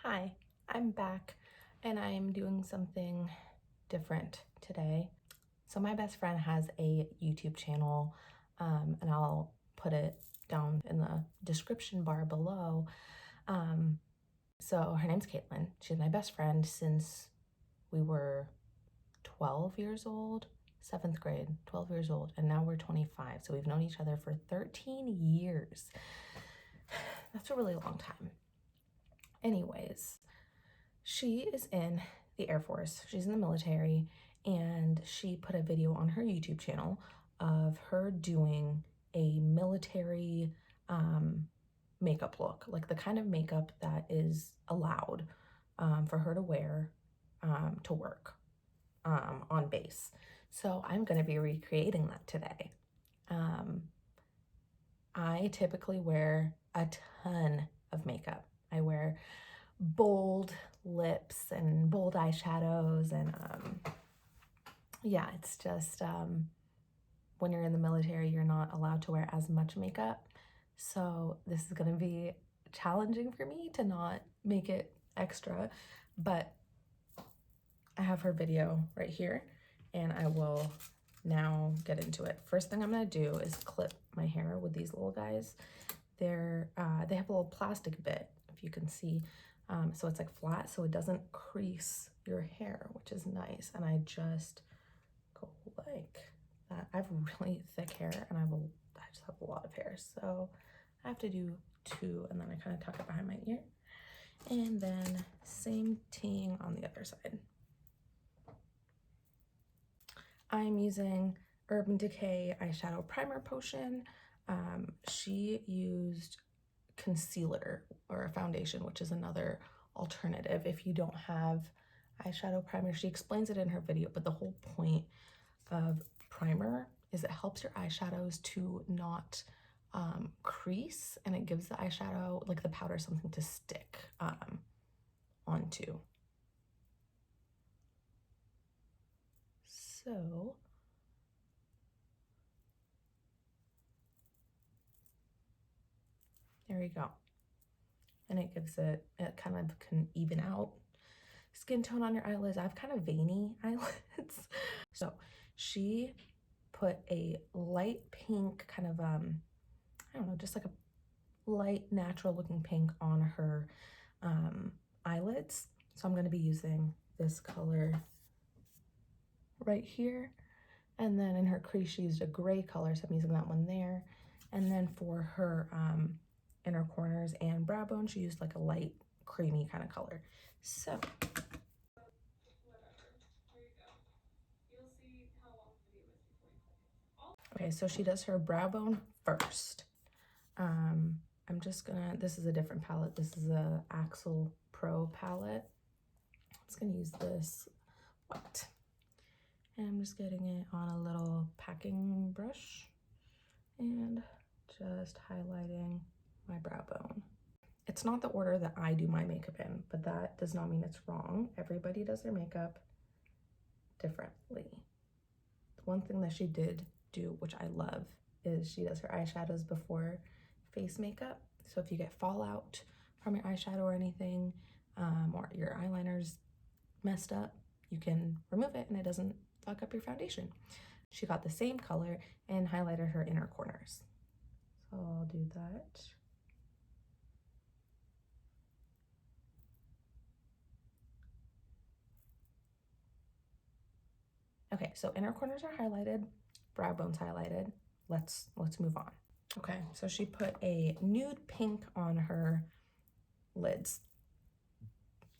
Hi, I'm back and I am doing something different today. So my best friend has a YouTube channel and I'll put it down in the description bar below. So her name's Kaitlin. She's my best friend since we were 12 years old, 7th grade, 12 years old, and now we're 25. So we've known each other for 13 years. That's a really long time. Anyways, she is in the Air Force. She's in the military, and she put a video on her YouTube channel of her doing a military makeup look, like the kind of makeup that is allowed for her to wear to work on base. So I'm going to be recreating that today. I typically wear a ton of makeup. I wear bold lips and bold eyeshadows, and yeah, it's just when you're in the military, you're not allowed to wear as much makeup. So this is gonna be challenging for me to not make it extra, but I have her video right here and I will now get into it. First thing I'm gonna do is clip my hair with these little guys. They have a little plastic bit, if you can see. So it's like flat, so it doesn't crease your hair, which is nice. And I just go like that. I have really thick hair and I just have a lot of hair. So I have to do two, and then I kind of tuck it behind my ear. And then same thing on the other side. I'm using Urban Decay eyeshadow primer potion. She used concealer or a foundation, which is another alternative if you don't have eyeshadow primer. She explains it in her video, but the whole point of primer is it helps your eyeshadows to not crease, and it gives the eyeshadow, like the powder, something to stick onto. So there you go. And it gives it kind of can even out skin tone on your eyelids. I have kind of veiny eyelids. So she put a light pink kind of, I don't know, just like a light natural looking pink on her eyelids. So I'm going to be using this color right here. And then in her crease, she used a gray color, so I'm using that one there. And then for her inner corners and brow bone, she used like a light creamy kind of color. So okay, so she does her brow bone first. I'm just gonna, this is a different palette. This is a Axel Pro palette. I'm just gonna use this white. And I'm just getting it on a little packing brush and just highlighting my brow bone. It's not the order that I do my makeup in, but that does not mean it's wrong. Everybody does their makeup differently. The one thing that she did do, which I love, is she does her eyeshadows before face makeup. So if you get fallout from your eyeshadow or anything, or your eyeliner's messed up, you can remove it and it doesn't fuck up your foundation. She got the same color and highlighted her inner corners. So I'll do that. Okay, so inner corners are highlighted, brow bones highlighted. Let's move on. Okay, so she put a nude pink on her lids.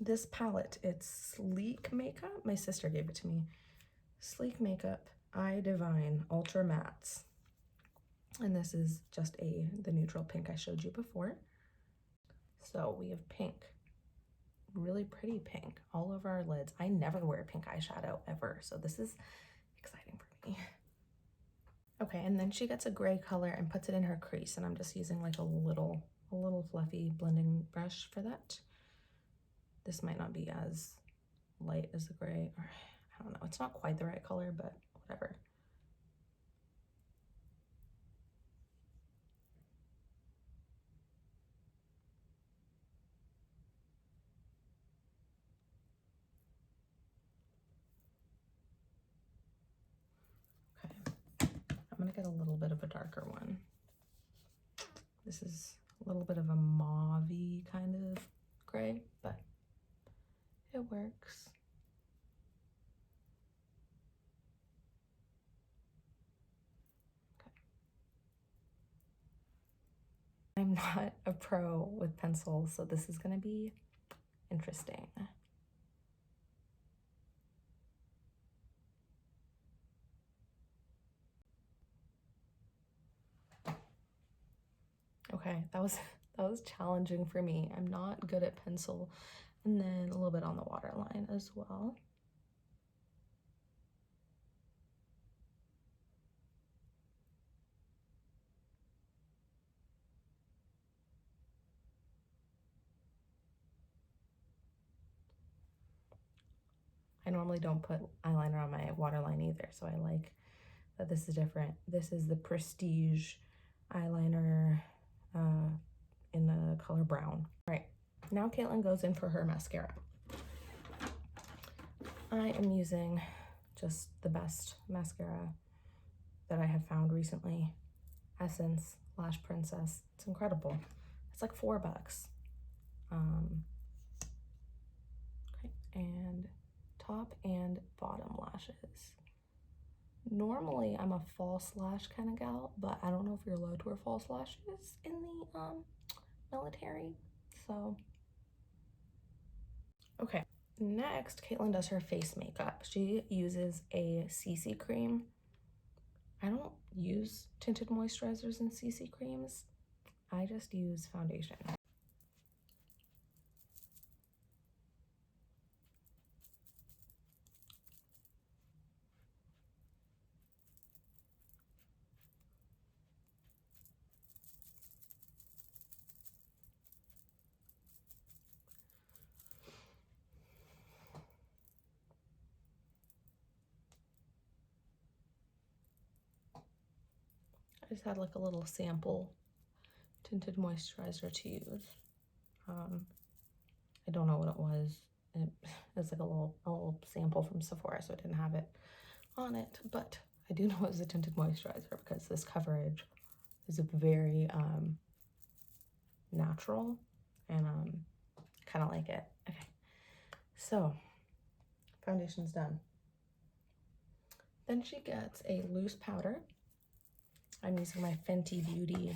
This palette, it's Sleek Makeup. My sister gave it to me. Sleek Makeup Eye Divine Ultra Mattes. And this is just the neutral pink I showed you before. So we have pink, really pretty pink all over our lids. I never wear pink eyeshadow ever, so this is exciting for me. Okay, and then she gets a gray color and puts it in her crease, and I'm just using like a little fluffy blending brush for that. This might not be as light as the gray, or I don't know, it's not quite the right color, but whatever. gonna get a little bit of a darker one. This is a little bit of a mauve-y kind of gray, but it works. Okay. I'm not a pro with pencils, so this is gonna be interesting. Okay, that was challenging for me. I'm not good at pencil. And then a little bit on the waterline as well. I normally don't put eyeliner on my waterline either, so I like that this is different. This is the Prestige eyeliner in the color brown. All right, now Kaitlin goes in for her mascara. I am using just the best mascara that I have found recently. Essence Lash Princess. It's incredible. It's like $4. Okay, and top and bottom lashes. Normally I'm a false lash kind of gal, but I don't know if you're allowed to wear false lashes in the military, so. Okay, next Kaitlin does her face makeup. She uses a CC cream. I don't use tinted moisturizers and CC creams. I just use foundation. I just had like a little sample tinted moisturizer to use. I don't know what it was. It was like a little sample from Sephora, so it didn't have it on it, but I do know it was a tinted moisturizer because this coverage is very natural, and kind of like it. Okay, so foundation's done. Then she gets a loose powder. I'm using my Fenty Beauty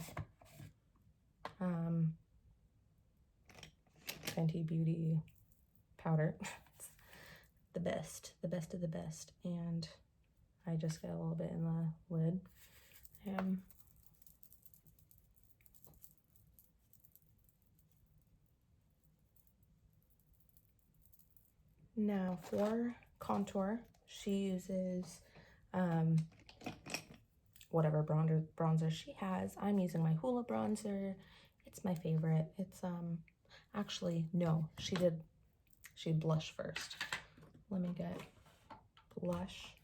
powder. It's the best of the best, and I just get a little bit in the lid. Now for contour, she uses whatever bronzer she has. I'm using my Hoola bronzer. It's my favorite. It's actually no, she did blush first. Let me get blush.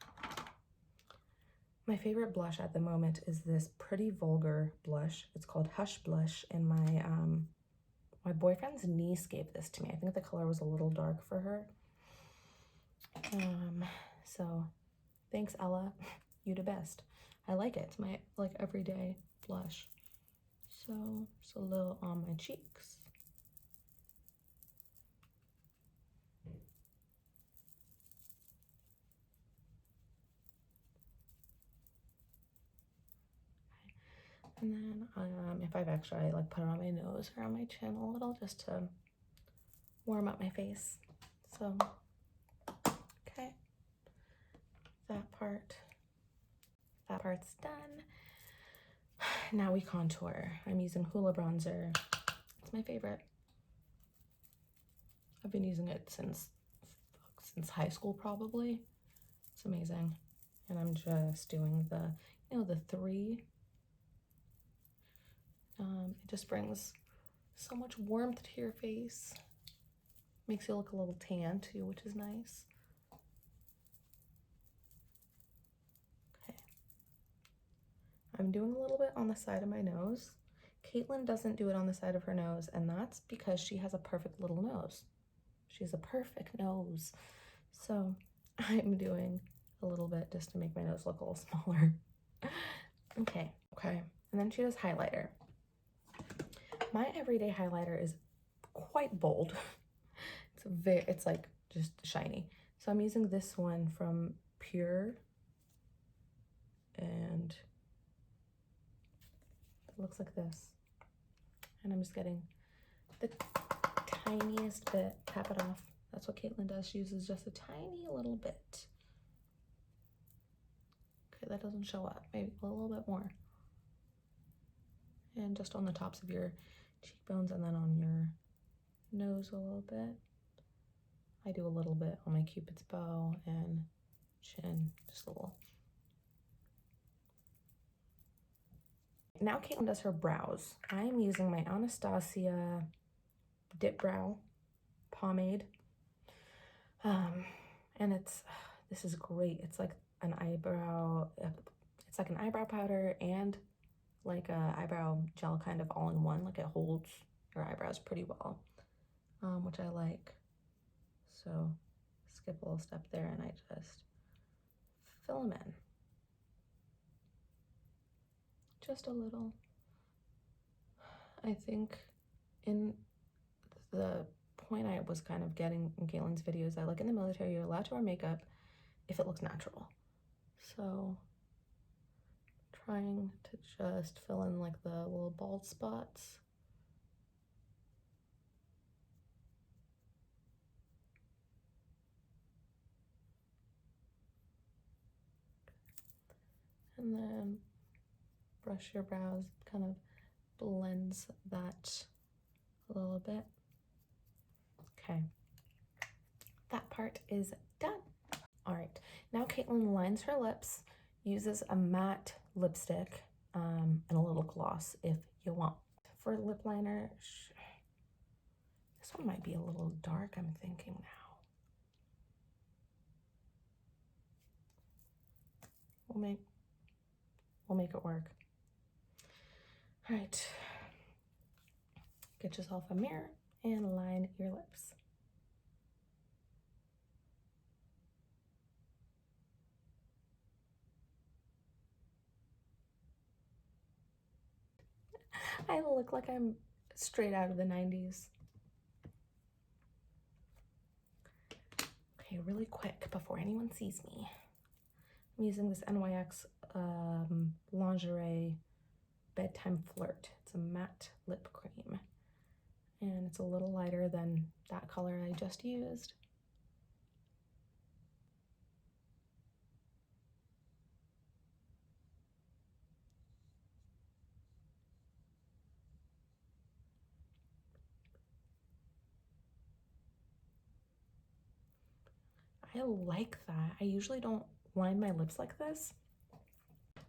My favorite blush at the moment is this Pretty Vulgar blush. It's called Hush Blush, and my boyfriend's niece gave this to me. I think the color was a little dark for her. So thanks, Ella. You the best. I like it. It's my like everyday blush. So just a little on my cheeks. And then if I have extra, I like put it on my nose or on my chin a little just to warm up my face. So, okay, that part's done. Now we contour. I'm using Hoola bronzer. It's my favorite. I've been using it since high school probably. It's amazing. And I'm just doing the, the three. It just brings so much warmth to your face. Makes you look a little tan too, which is nice. Okay. I'm doing a little bit on the side of my nose. Kaitlin doesn't do it on the side of her nose, and that's because she has a perfect little nose. She has a perfect nose. So I'm doing a little bit just to make my nose look a little smaller. Okay. And then she does highlighter. My everyday highlighter is quite bold. It's like just shiny. So I'm using this one from Pure, and it looks like this. And I'm just getting the tiniest bit, tap it off. That's what Kaitlin does. She uses just a tiny little bit. Okay, that doesn't show up. Maybe a little bit more. And just on the tops of your cheekbones and then on your nose a little bit. I do a little bit on my Cupid's bow and chin, just a little. Now Kaitlin does her brows. I'm using my Anastasia Dip Brow pomade. And this is great. It's like an eyebrow, it's like an eyebrow powder and like a eyebrow gel kind of all in one. Like it holds your eyebrows pretty well, which I like. So skip a little step there and I just fill them in. Just a little. I think in the point I was kind of getting in Caitlin's videos that like in the military, you're allowed to wear makeup if it looks natural. So trying to just fill in like the little bald spots. And then brush your brows, kind of blends that a little bit. Okay, that part is done. All right, now Kaitlin lines her lips, uses a matte lipstick and a little gloss if you want. For lip liner, this one might be a little dark, I'm thinking now. We'll make it work. All right, get yourself a mirror and line your lips. I look like I'm straight out of the 90s. Okay, really quick before anyone sees me. I'm using this NYX Lingerie Bedtime Flirt. It's a matte lip cream. And it's a little lighter than that color I just used. I like that. I usually don't line my lips like this.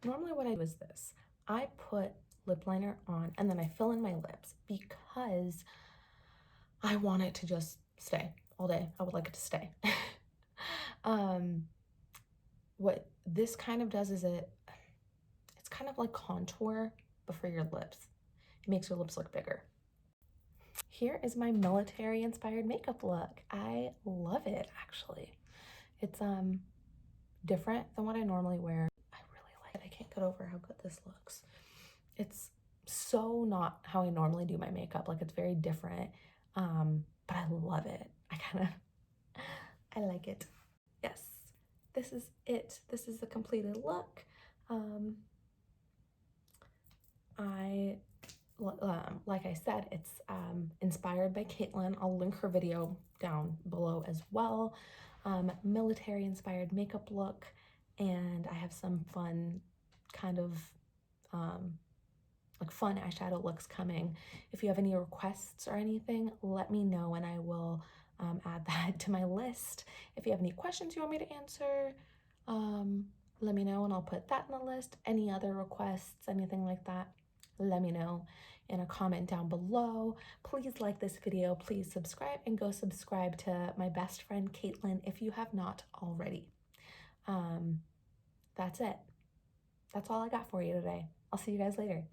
Normally what I do is this. I put lip liner on and then I fill in my lips because I want it to just stay all day. I would like it to stay. What this kind of does is it's kind of like contour, but for your lips. It makes your lips look bigger. Here is my military inspired makeup look. I love it, actually. It's different than what I normally wear. I really like it. I can't get over how good this looks. It's so not how I normally do my makeup. Like it's very different, but I love it. I like it. Yes, this is it. This is the completed look. Like I said, it's inspired by Kaitlin. I'll link her video down below as well. Military inspired makeup look, and I have some fun kind of like fun eyeshadow looks coming. If you have any requests or anything, let me know and I will add that to my list. If you have any questions you want me to answer, let me know and I'll put that in the list. Any other requests, anything like that, let me know in a comment down below. Please like this video, please subscribe, and go subscribe to my best friend Kaitlin if you have not already. That's it. That's all I got for you today. I'll see you guys later.